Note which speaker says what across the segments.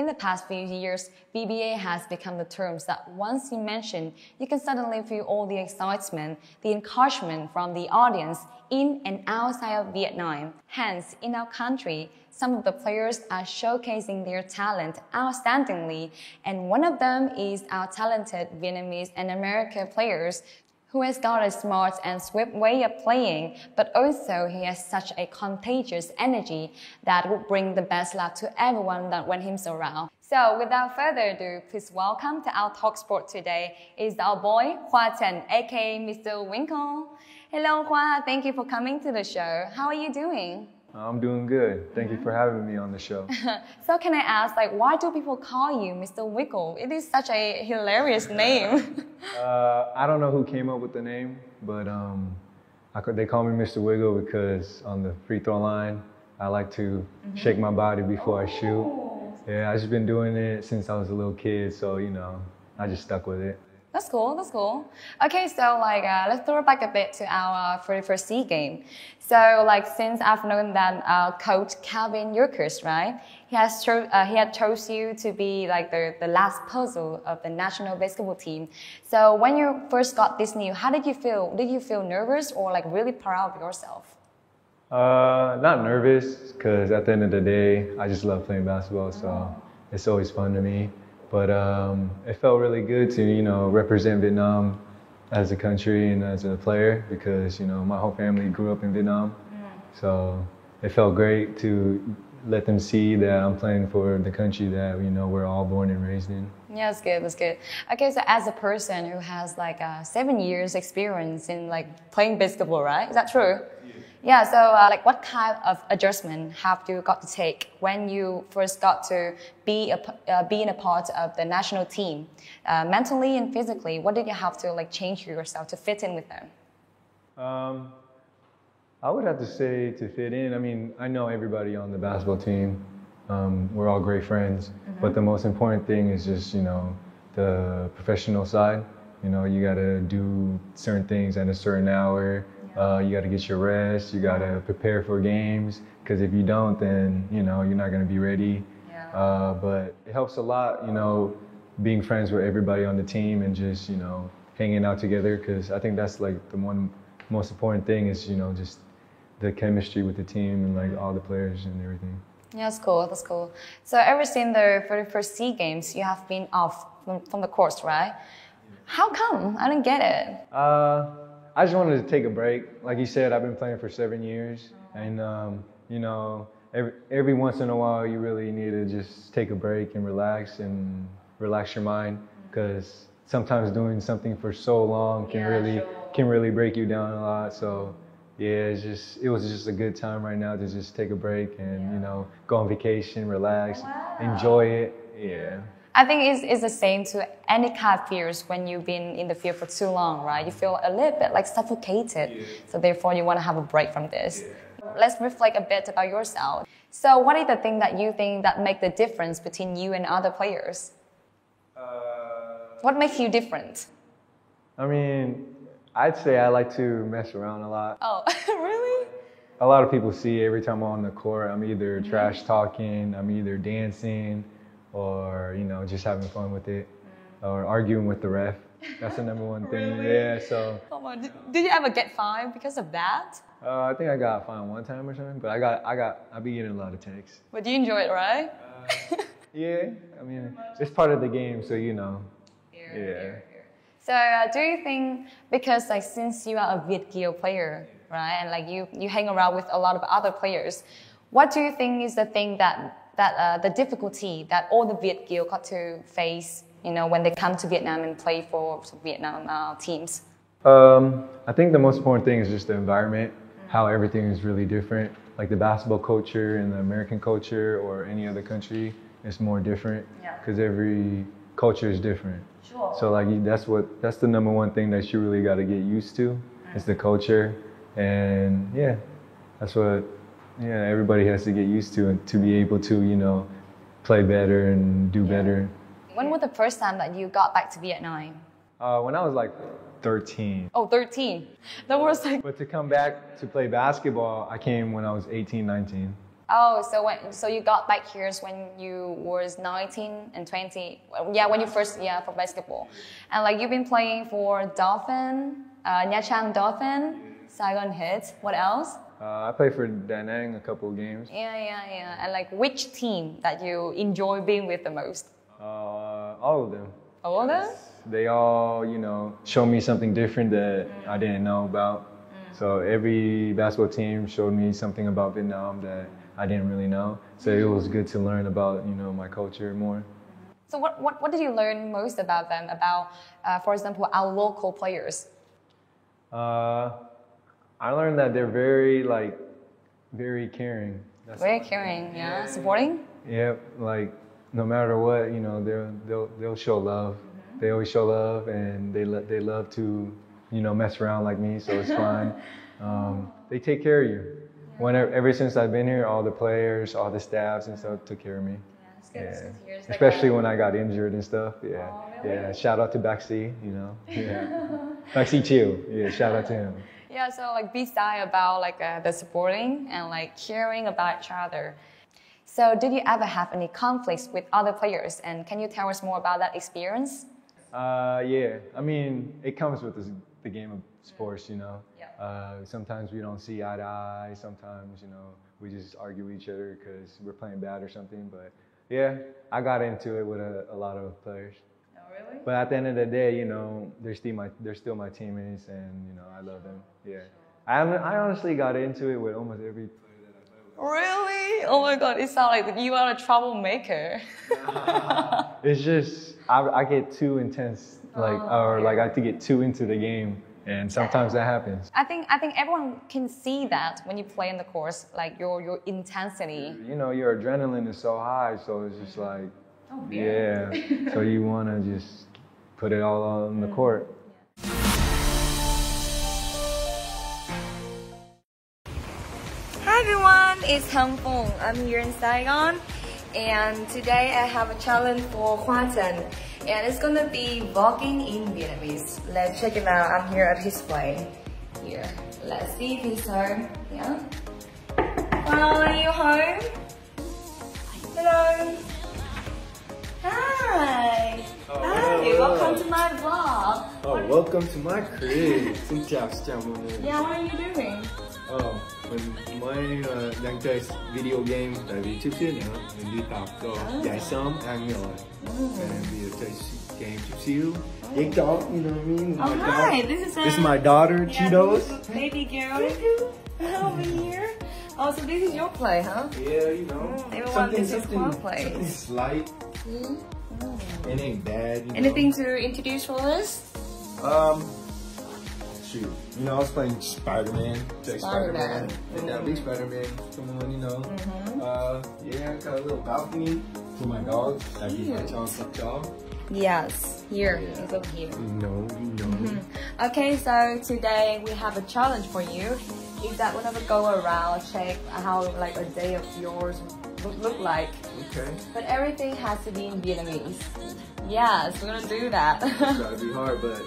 Speaker 1: the past few years, VBA has become the terms that once you mention, you can suddenly feel all the excitement, the encouragement from the audience in and outside of Vietnam. Hence, in our country, some of the players are showcasing their talent outstandingly, and one of them is our talented Vietnamese and American players who has got a smart and swift way of playing, but also he has such a contagious energy that will bring the best luck to everyone that when he's around. So without further ado, please welcome to our talk sport today is our boy TRад N, aka Mr. Winkle. Hello Khoa, thank you for coming to the show. How are you doing?
Speaker 2: I'm doing good. Thank you for having me on the show.
Speaker 1: So can I ask, why do people call you Mr. Winkle? It is such a hilarious name.
Speaker 2: I don't know who came up with the name, but they call me Mr. Wiggle because on the free throw line, I like to shake my body before I shoot. Yeah, I've just been doing it since I was a little kid, so I just stuck with it.
Speaker 1: That's cool, that's cool. Okay, so let's throw it back a bit to our 31st SEA game. So since I've known that coach Calvin Yorkers, right? He had chose you to be the last puzzle of the national basketball team. So when you first got this news, how did you feel? Did you feel nervous or really proud of yourself?
Speaker 2: Not nervous, because at the end of the day, I just love playing basketball, so it's always fun to me. But it felt really good to, represent Vietnam as a country and as a player because, my whole family grew up in Vietnam. So it felt great to let them see that I'm playing for the country that, we're all born and raised in.
Speaker 1: Yeah, that's good, that's good. Okay, so as a person who has 7 years experience in playing basketball, right? Is that true? Yeah, so what kind of adjustment have you got to take when you first got to being a part of the national team? Mentally and physically, what did you have to change yourself to fit in with them?
Speaker 2: I would have to say to fit in. I mean, I know everybody on the basketball team. We're all great friends, but the most important thing is just, the professional side. You got to do certain things at a certain hour. You got to get your rest. You got to prepare for games because if you don't, then you're not going to be ready. Yeah. But it helps a lot, being friends with everybody on the team and just hanging out together because I think that's the one most important thing is just the chemistry with the team and all the players and everything.
Speaker 1: Yeah, that's cool. That's cool. So ever since the 31st SEA Games, you have been off from the course, right? How come? I didn't get it.
Speaker 2: I just wanted to take a break. Like you said, I've been playing for 7 years, and every once in a while, you really need to just take a break and relax your mind, because sometimes doing something for so long can really break you down a lot. So yeah, it was just a good time right now to just take a break and go on vacation, relax, enjoy it. Yeah.
Speaker 1: I think it's the same to any kind of fears when you've been in the field for too long, right? You feel a little bit suffocated. Yeah. So therefore you want to have a break from this. Yeah. Let's reflect a bit about yourself. So what is the thing that you think that make the difference between you and other players? What makes you different?
Speaker 2: I mean, I'd say I like to mess around a lot.
Speaker 1: Oh, really?
Speaker 2: A lot of people see every time I'm on the court, I'm either trash talking, I'm either dancing, or just having fun with it, or arguing with the ref. That's the number one thing.
Speaker 1: Really?
Speaker 2: Yeah. So.
Speaker 1: Oh my, did you ever get fined because of that?
Speaker 2: I think I got fined one time or something, but I be getting a lot of texts.
Speaker 1: But you enjoy it, right?
Speaker 2: Yeah. I mean, it's part of the game, so
Speaker 1: Yeah. So do you think because since you are a Vietgil player, right, and you hang around with a lot of other players, what do you think is the thing that the difficulty that all the Vietgil got to face, when they come to Vietnam and play for Vietnam teams?
Speaker 2: I think the most important thing is just the environment, how everything is really different. Like the basketball culture and the American culture or any other country is more different because every culture is different.
Speaker 1: Sure.
Speaker 2: So that's the number one thing that you really got to get used to is the culture, and that's what. Yeah, everybody has to get used to be able to, play better and do better.
Speaker 1: When was the first time that you got back to Vietnam?
Speaker 2: When I was 13.
Speaker 1: Oh, 13. That was
Speaker 2: But to come back to play basketball, I came when I was 18, 19.
Speaker 1: Oh, so you got back here when you was 19 and 20. Yeah, when you first for basketball. And like you've been playing for Dolphin, Nha Trang Dolphin, Saigon Heat. What else?
Speaker 2: I played for Da Nang a couple of games.
Speaker 1: Yeah. And like which team that you enjoy being with the most?
Speaker 2: All of them.
Speaker 1: All of them?
Speaker 2: They all, you know, show me something different that I didn't know about. So every basketball team showed me something about Vietnam that I didn't really know. So it was good to learn about, you know, my culture more.
Speaker 1: So what did you learn most about them? About, for example, our local players?
Speaker 2: I learned that they're very caring.
Speaker 1: Very caring, yeah. Supporting?
Speaker 2: Yeah, like no matter what, you know, they'll show love. They always show love, and they love to, you know, mess around like me. So it's fun. They take care of you. Ever since I've been here, all the players, all the staffs and stuff took care of me.
Speaker 1: Yeah.
Speaker 2: Especially when I got injured and stuff. Yeah.
Speaker 1: Oh, really?
Speaker 2: Yeah. Shout out to Baxi, you know. Yeah. Baxi Chiu. Yeah. Shout out to him.
Speaker 1: Yeah. So like beside about like the supporting and like caring about each other. So did you ever have any conflicts with other players? And can you tell us more about that experience?
Speaker 2: Yeah. I mean, it comes with the game of sports, you know.
Speaker 1: Yeah.
Speaker 2: Sometimes we don't see eye to eye. Sometimes, you know, we just argue with each other because we're playing bad or something. But yeah, I got into it with a lot of players.
Speaker 1: Oh, really?
Speaker 2: But at the end of the day, you know, they're still my teammates, and you know, I love them. Yeah. I honestly got into it with almost every player that I play with.
Speaker 1: Really? Oh my God! It sounds like you are a troublemaker.
Speaker 2: It's just I get too intense, I like to get too into the game. And sometimes that happens.
Speaker 1: I think everyone can see that when you play in the course, like your intensity.
Speaker 2: You know, your adrenaline is so high, so it's just like, yeah. So you want to just put it all on the court.
Speaker 1: Hi everyone, it's Hong Fong. I'm here in Saigon, and today I have a challenge for TRад N. And it's gonna be vlogging in Vietnamese. Let's check it out. I'm here at his place. Here. Let's see if he's home. Yeah. Well, are you home? Hello. Hi. Hi. Welcome to my vlog.
Speaker 3: Oh, welcome to my crib. Xin chào mọi người.
Speaker 1: Yeah, what are you doing?
Speaker 3: Mình mới đang chơi video game, tại vì chút xíu nữa mình đi tập rồi, dậy sớm ăn rồi. Bây giờ chơi game chút xíu. Dạy chó, you know what I mean?
Speaker 1: Oh, hi. This is
Speaker 3: my daughter, Cheetos.
Speaker 1: Baby girl. Over here. Oh, so this is your play, huh?
Speaker 3: Yeah, you know.
Speaker 1: Everyone, this is my play.
Speaker 3: Something slight. It ain't bad. You
Speaker 1: Anything to introduce for us?
Speaker 3: Shoot, you know, I was playing Spider-Man.
Speaker 1: Spider-Man.
Speaker 3: And that big Spider-Man. Come on, you know. Yeah, got a little balcony for my dogs. Like my dog.
Speaker 1: Yes, here. It's over here.
Speaker 3: You know.
Speaker 1: Okay, so today we have a challenge for you. Is that we're gonna go around, check how like a day of yours look like.
Speaker 3: Okay.
Speaker 1: But everything has to be in Vietnamese. Yes, we're gonna do that.
Speaker 3: It's gotta be hard, but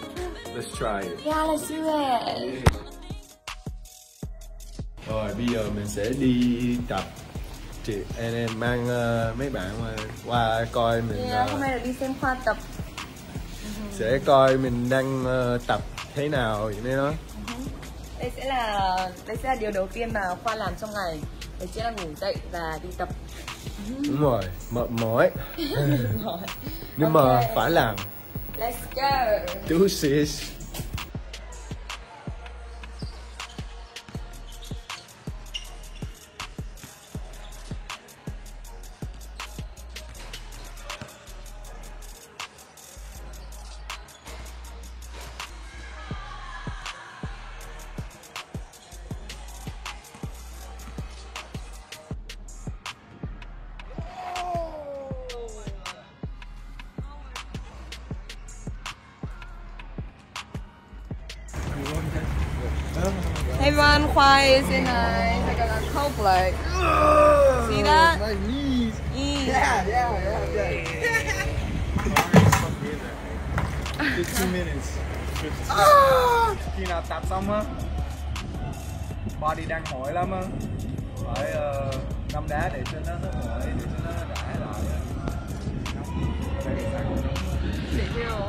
Speaker 3: let's try it.
Speaker 1: Yeah, let's do it.
Speaker 3: Rồi, bây giờ mình sẽ đi tập. Em mang mấy bạn qua coi mình.
Speaker 1: Hôm nay là đi xem khoa tập.
Speaker 3: Sẽ coi mình đang tập thế nào vậy đó.
Speaker 1: Đây sẽ là điều đầu tiên mà Khoa làm trong ngày. Đấy chính là ngủ dậy và đi tập.
Speaker 3: Đúng rồi, mệt mỏi. Nhưng mà phải làm.
Speaker 1: Let's go.
Speaker 3: Do sis.
Speaker 1: Hey everyone, Khoa is in like a cold plate. See that?
Speaker 3: My knees. Yeah. 15 minutes. Khi nào tập xong á, body đang mỏi lắm á, phải
Speaker 2: Ngâm đá để cho nó hết mỏi, để cho nó rã lại.
Speaker 1: Để chưa?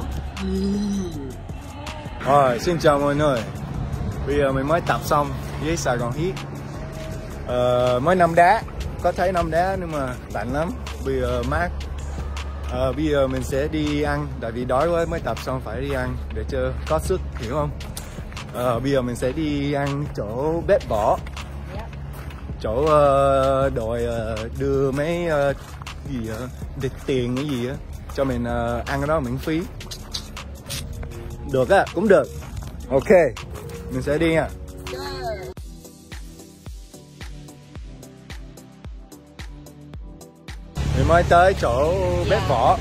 Speaker 2: Rồi, xin chào mọi người. Bây giờ mình mới tập xong với Saigon Heat. Mới ngâm đá, có thấy ngâm đá nhưng mà lạnh lắm. Bây giờ mát. Bây giờ mình sẽ đi ăn, tại vì đói quá mới tập xong phải đi ăn để cho có sức, hiểu không? Bây giờ mình sẽ đi ăn chỗ bếp vỏ, chỗ đội đưa mấy gì vậy? Tiền cái gì á cho mình ăn cái đó miễn phí. Được á, cũng được. Ok, mình sẽ đi nha. Mình mới tới chỗ bếp vỏ.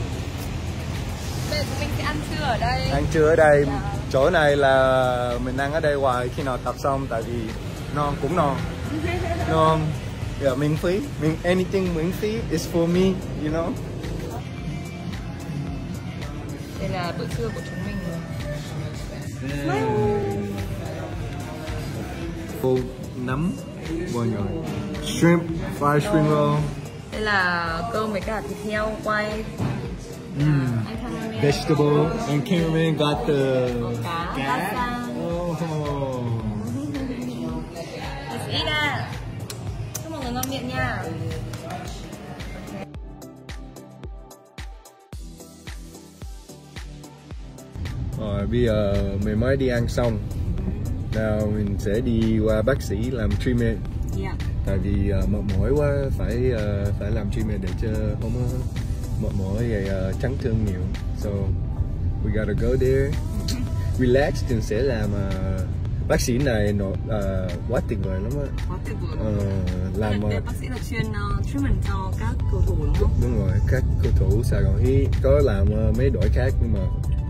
Speaker 1: Bây giờ chúng mình sẽ ăn trưa ở đây.
Speaker 2: Ăn trưa ở đây. Chỗ này là mình ăn ở đây hoài khi nào tập xong, tại vì non cũng non. Non. Yeah, miễn phí. Anything miễn phí is for me, you know.
Speaker 1: Đây là bữa trưa của chúng mình.
Speaker 2: Cô nấm mọi người. Shrimp, fried shrimp roll.
Speaker 1: Đây là cơm với cả thịt heo quay.
Speaker 2: Vegetable and cameraman got the
Speaker 1: Cá.
Speaker 2: Oh.
Speaker 1: Let's eat it. Chúc mọi người ngon miệng nha.
Speaker 2: Rồi bây giờ mình mới đi ăn xong. Nào mình sẽ đi qua bác sĩ làm treatment.
Speaker 1: Yeah.
Speaker 2: Tại vì mệt mỏi quá phải làm treatment để cho không có mệt mỏi vậy chấn thương nhiều. So we gotta go there, relax, thì sẽ làm bác sĩ này quá tuyệt vời lắm á.
Speaker 1: Quá tuyệt vời.
Speaker 2: Làm
Speaker 1: bác sĩ là chuyên treatment cho các cầu thủ đúng không?
Speaker 2: Đúng rồi, các cầu thủ Saigon Heat có làm mấy đội khác nhưng mà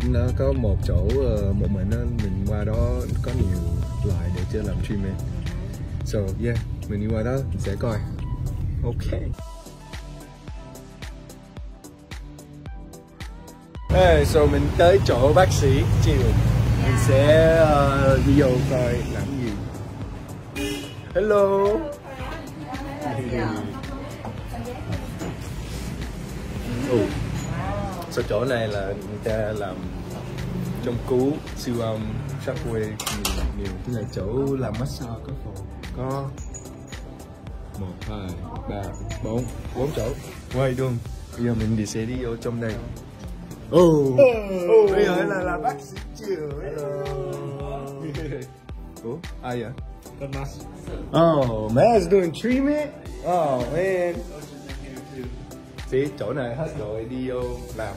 Speaker 2: nó có một chỗ một mình qua đó có nhiều loại để cho làm treatment. So yeah, mình đi qua đó mình sẽ coi. Ok. Hey, so mình tới chỗ bác sĩ chiều. Mình sẽ đi vô coi làm gì. Hello. So chỗ này là người ta làm châm cứu, siêu âm, shockwave nhiều. Cái này chỗ làm massage có phòng. Có 1, 2, 3, 4 chỗ. Quay luôn. Bây giờ mình sẽ đi vô trong đây. Bây giờ là bác sĩ chiều. Ủa, ai vậy?
Speaker 3: Con Mas.
Speaker 2: Oh, man's doing treatment? Oh, man. See, chỗ này hết rồi, đi vô làm.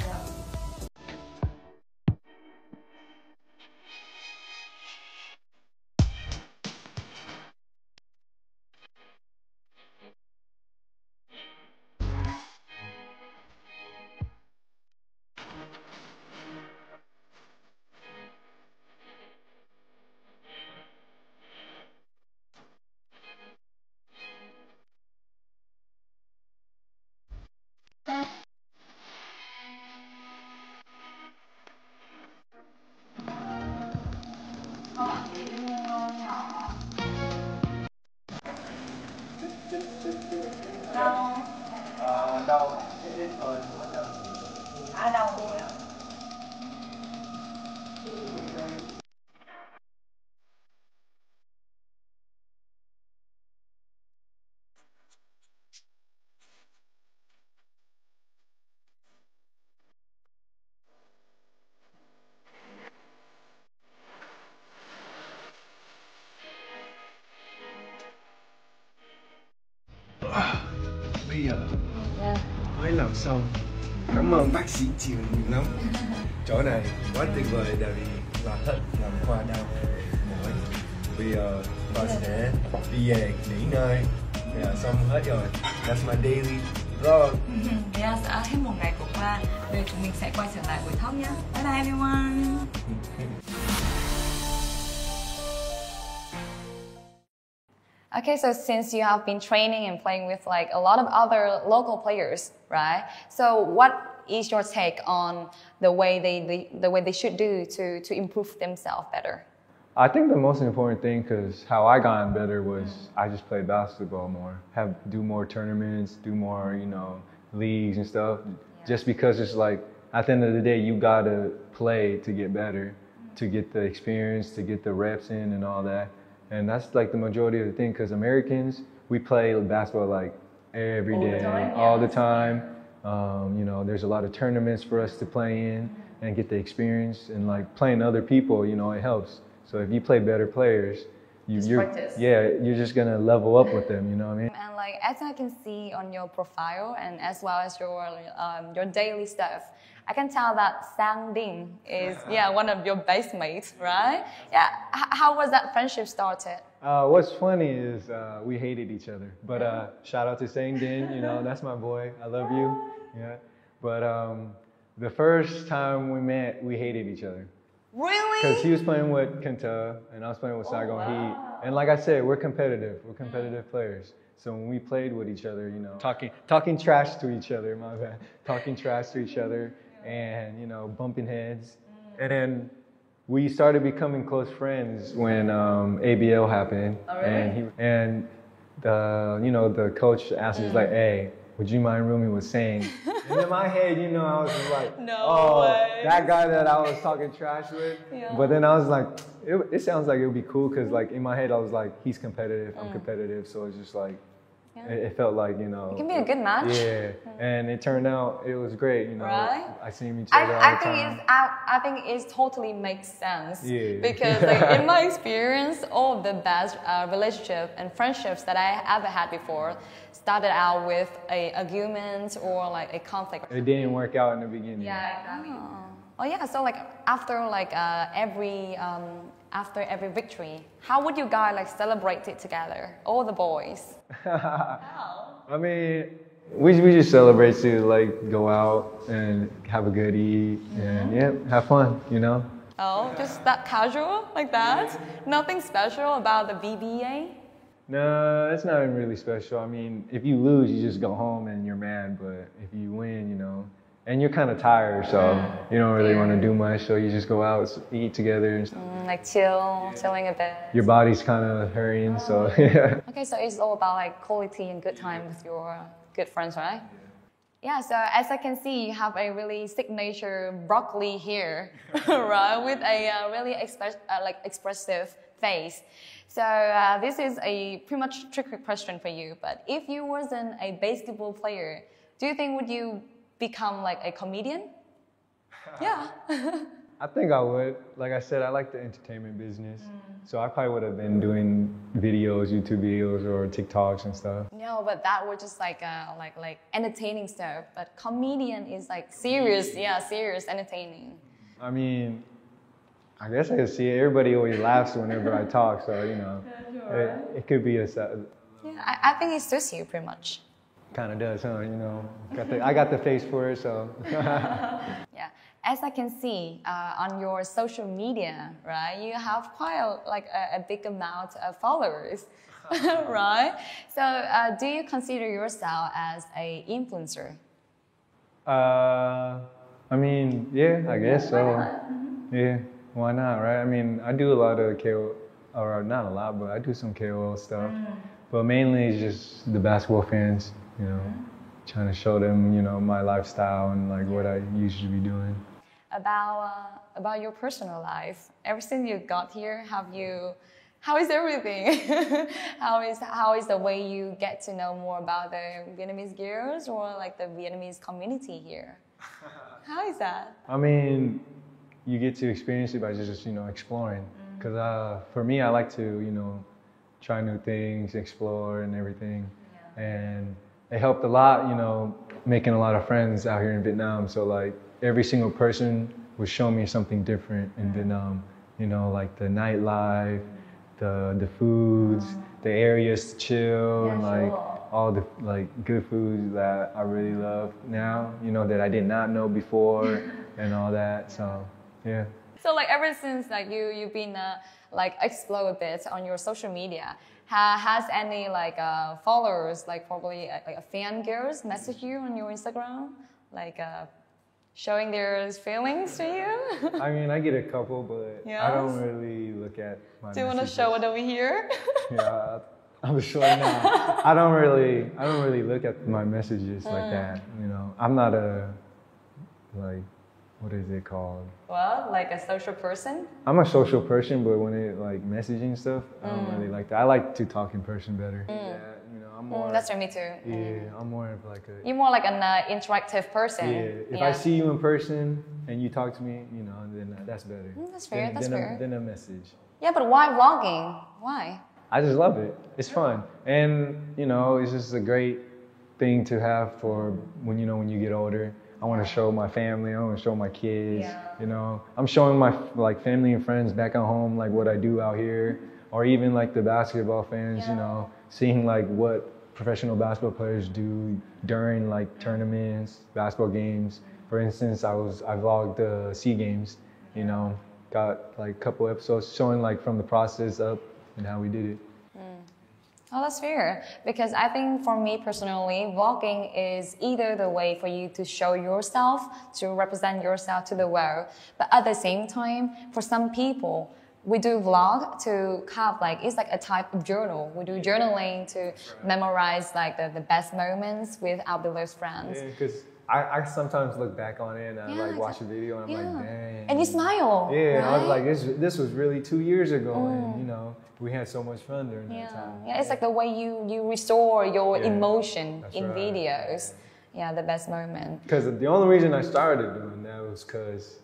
Speaker 2: Đâu?
Speaker 1: À đâu?
Speaker 2: Bây giờ mới làm xong. Cảm ơn bác sĩ chiều nhiều lắm. Chỗ này quá tuyệt vời tại vì là hết làm khoa đau mỏi. Bây giờ tôi sẽ đi về nghỉ ngơi. Bây giờ xong hết rồi. That's my daily vlog.
Speaker 1: Bây giờ sẽ hết một ngày của khoa. Bây giờ chúng mình sẽ quay trở lại buổi talk nhé. Bye bye everyone. Okay, so since you have been training and playing with like a lot of other local players, right? So what is your take on the way they should do to improve themselves better?
Speaker 2: I think the most important thing, because how I got better was I just played basketball more, do more tournaments, do more, you know, leagues and stuff. Yeah. Just because it's like, at the end of the day, you gotta play to get better, to get the experience, to get the reps in and all that. And that's like the majority of the thing, because Americans, we play basketball like every day, all the time. You know, there's a lot of tournaments for us to play in and get the experience, and like playing other people, you know, it helps. So if you play better players, you're just gonna level up with them, you know what I mean?
Speaker 1: And like as I can see on your profile and as well as your daily stuff, I can tell that Sang Ding is one of your base mates, right? Yeah. How was that friendship started?
Speaker 2: What's funny is we hated each other, but shout out to Sang Ding, you know, that's my boy. I love you. Yeah. But the first time we met, we hated each other.
Speaker 1: Really?
Speaker 2: Because he was playing with KHOA and I was playing with Saigon Heat. And like I said, we're competitive. We're competitive players. So when we played with each other, you know, talking trash to each other, my bad. Talking trash to each other and, you know, bumping heads. And then we started becoming close friends when ABL happened. Oh, really? And the coach asked us like, hey, would you mind rooming with Sang? And in my head, you know, I was just like, that guy that I was talking trash with. Yeah. But then I was like, it sounds like it would be cool, because like in my head, I was like, he's competitive, I'm competitive. So it's just like, it felt like, you know.
Speaker 1: It can be a good match.
Speaker 2: Yeah, and it turned out, it was great, you know.
Speaker 1: Right?
Speaker 2: I seen each other all the time.
Speaker 1: I think it totally makes sense. Yeah. Because like, in my experience, all of the best relationships and friendships that I ever had before started out with an argument or like a conflict.
Speaker 2: It didn't work out in the beginning.
Speaker 1: Yeah, exactly. Oh yeah, so like after like every victory, how would you guys like celebrate it together, all the boys?
Speaker 2: I mean, we just celebrate to like go out and have a good eat and have fun, you know.
Speaker 1: Oh, just that casual like that? Nothing special about the BBA?
Speaker 2: No, it's not really special. I mean, if you lose, you just go home and you're mad. But if you win, you know, and you're kind of tired, so you don't really want to do much. So you just go out, eat together, and
Speaker 1: like chilling a bit.
Speaker 2: Your body's kind of hurrying, so yeah.
Speaker 1: Okay, so it's all about like quality and good time with your good friends, right? Yeah. So as I can see, you have a really signature broccoli here, right, with a really expressive face. So this is a pretty much tricky question for you, but if you wasn't a basketball player, do you think would you become like a comedian? Yeah.
Speaker 2: I think I would. Like I said, I like the entertainment business. So I probably would have been doing videos, YouTube videos or TikToks and stuff.
Speaker 1: No, but that was just like entertaining stuff. But comedian is like serious, serious entertaining.
Speaker 2: I mean, I guess I can see it. Everybody always laughs whenever I talk, so you know, it could be a.
Speaker 1: Yeah, I think it suits you pretty much.
Speaker 2: Kind of does, huh? You know, I got the face for it, so.
Speaker 1: Yeah, as I can see on your social media, right? You have quite a big amount of followers, right? So, do you consider yourself as an influencer?
Speaker 2: I mean, yeah, I guess so. Yeah. Why not, right? I mean, I do a lot of KOA, or not a lot, but I do some KOA stuff. But mainly it's just the basketball fans, you know, trying to show them, you know, my lifestyle and like what I usually be doing.
Speaker 1: About your personal life, ever since you got here, how is everything? how is the way you get to know more about the Vietnamese girls or like the Vietnamese community here? How is that?
Speaker 2: I mean, you get to experience it by just, you know, exploring. Because for me, I like to, you know, try new things, explore and everything. Yeah. And it helped a lot, you know, making a lot of friends out here in Vietnam. So like every single person would show me something different in Vietnam. You know, like the nightlife, the foods, the areas to chill, and like all the like good foods that I really love now, you know, that I did not know before and all that. So. Yeah. So
Speaker 1: like ever since like you've been like explore a bit on your social media, has any like followers, like probably like fan girls message you on your Instagram, like showing their feelings to you?
Speaker 2: I mean, I get a couple, but
Speaker 1: Yes.
Speaker 2: I don't really look at my
Speaker 1: Do you want to
Speaker 2: messages.
Speaker 1: show it over here?
Speaker 2: Yeah, I'm sure now. I don't really look at my messages like that. You know, I'm not a, like, what is it called?
Speaker 1: Well, like a social person?
Speaker 2: I'm a social person, but when it like messaging stuff, I don't really like that. I like to talk in person better. Yeah, you know, I'm more.
Speaker 1: That's for me too.
Speaker 2: Yeah, I'm more of like a.
Speaker 1: You're more like an interactive person.
Speaker 2: Yeah, if I see you in person and you talk to me, you know, then that's better.
Speaker 1: That's fair, that's fair.
Speaker 2: Then a message.
Speaker 1: Yeah, but why vlogging? Why?
Speaker 2: I just love it. It's fun, and you know, it's just a great thing to have for when you get older. I want to show my family. I want to show my kids.
Speaker 1: Yeah.
Speaker 2: You know, I'm showing my like family and friends back at home like what I do out here, or even like the basketball fans. You know, seeing like what professional basketball players do during like tournaments, basketball games. For instance, I vlogged the SEA Games. You know, got like a couple episodes showing like from the process up and how we did it.
Speaker 1: Oh, that's fair. Because I think for me personally, vlogging is either the way for you to show yourself, to represent yourself to the world. But at the same time, for some people, we do vlog to have like, it's like a type of journal. We do journaling to memorize like the best moments with our beloved friends.
Speaker 2: Yeah, because I sometimes look back on it and I like watch a video and I'm like, dang.
Speaker 1: And you smile.
Speaker 2: Yeah,
Speaker 1: right?
Speaker 2: and I was like, this was really 2 years ago, and you know, we had so much fun during that time.
Speaker 1: Yeah, it's like the way you restore your emotion in
Speaker 2: right.
Speaker 1: videos. Yeah, the best moment.
Speaker 2: Because the only reason I started doing that was because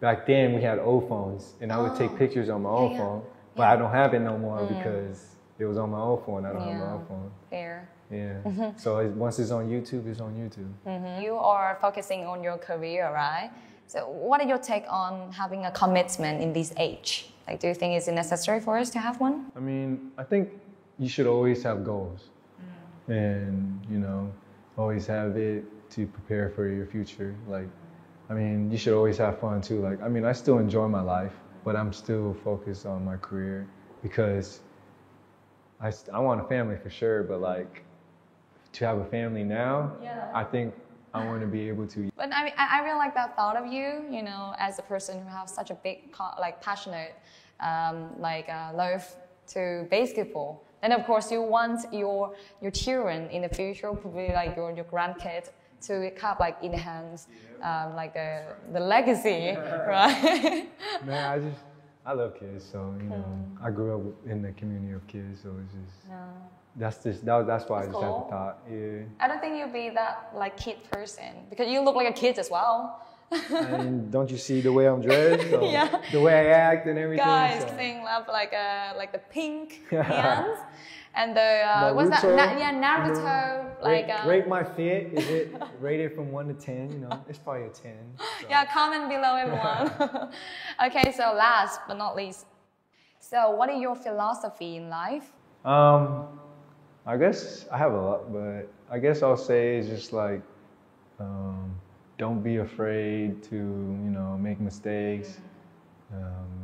Speaker 2: back then we had old phones, and I would take pictures on my old phone, but I don't have it no more because it was on my old phone. I don't have my old phone.
Speaker 1: Fair.
Speaker 2: Yeah. So once it's on YouTube, it's on YouTube.
Speaker 1: You are focusing on your career, right? So what are your take on having a commitment in this age? Like, do you think it's necessary for us to have one?
Speaker 2: I mean, I think you should always have goals, and you know, always have it to prepare for your future. Like, I mean, you should always have fun too. Like, I mean, I still enjoy my life, but I'm still focused on my career because I want a family for sure. But like, to have a family now, I think I want to be able to.
Speaker 1: But I mean, I really like that thought of you. You know, as a person who has such a big, like, passionate, love to basketball. And of course, you want your children in the future, probably like your grandkids, to have like enhance like the legacy, right?
Speaker 2: Man, I love kids, so you know, I grew up in the community of kids, so it's just that's why I just had the thought. Yeah.
Speaker 1: I don't think you'll be that like kid person because you look like a kid as well.
Speaker 2: And don't you see the way I'm dressed? So the way I act and everything.
Speaker 1: Guys,
Speaker 2: so.
Speaker 1: thing love like the pink hands and the what's that? Naruto. Like
Speaker 2: rate my fit. Is it rated from 1 to 10? You know, it's probably a 10. So.
Speaker 1: Yeah, comment below everyone. Okay, so last but not least, so what is your philosophy in life?
Speaker 2: I guess I have a lot, but I guess I'll say it's just like, don't be afraid to, you know, make mistakes.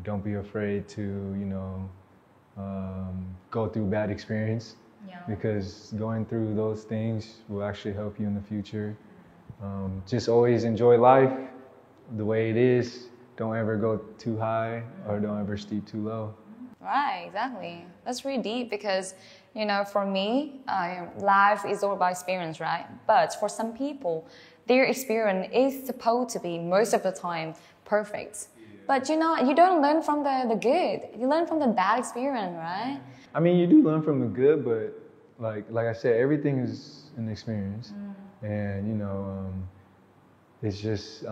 Speaker 2: Don't be afraid to, you know, go through bad experience because going through those things will actually help you in the future. Just always enjoy life the way it is. Don't ever go too high or don't ever steep too low.
Speaker 1: Right, exactly. That's really deep because, you know, for me, life is all about experience, right? But for some people, their experience is supposed to be most of the time perfect. But you know, you don't learn from the good. You learn from the bad experience, right? I
Speaker 2: mean, you do learn from the good, but like I said, everything is an experience, and you know, it's just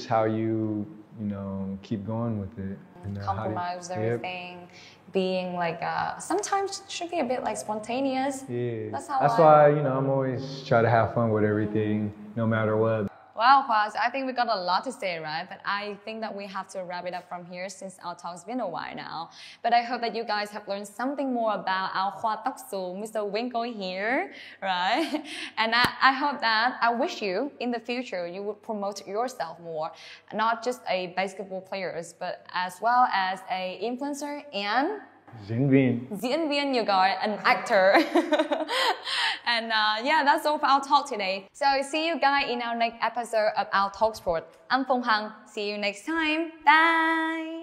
Speaker 2: how you know keep going with it. You know,
Speaker 1: compromise everything. Being like sometimes should be a bit like spontaneous.
Speaker 2: Yeah, that's why you know I'm always try to have fun with everything, no matter what.
Speaker 1: Wow, Khoa, I think we got a lot to say, right? But I think that we have to wrap it up from here since our talk's been a while now. But I hope that you guys have learned something more about our Khoa Tóc Xù, Mr. Winkle here, right? And I hope that, I wish you, in the future, you would promote yourself more. Not just a basketball player, but as well as a influencer and...
Speaker 2: Diễn viên.
Speaker 1: Diễn viên, you got an actor. And yeah, that's all for our talk today. So see you guys in our next episode of our Talk Sport. I'm Phong Hằng. See you next time. Bye.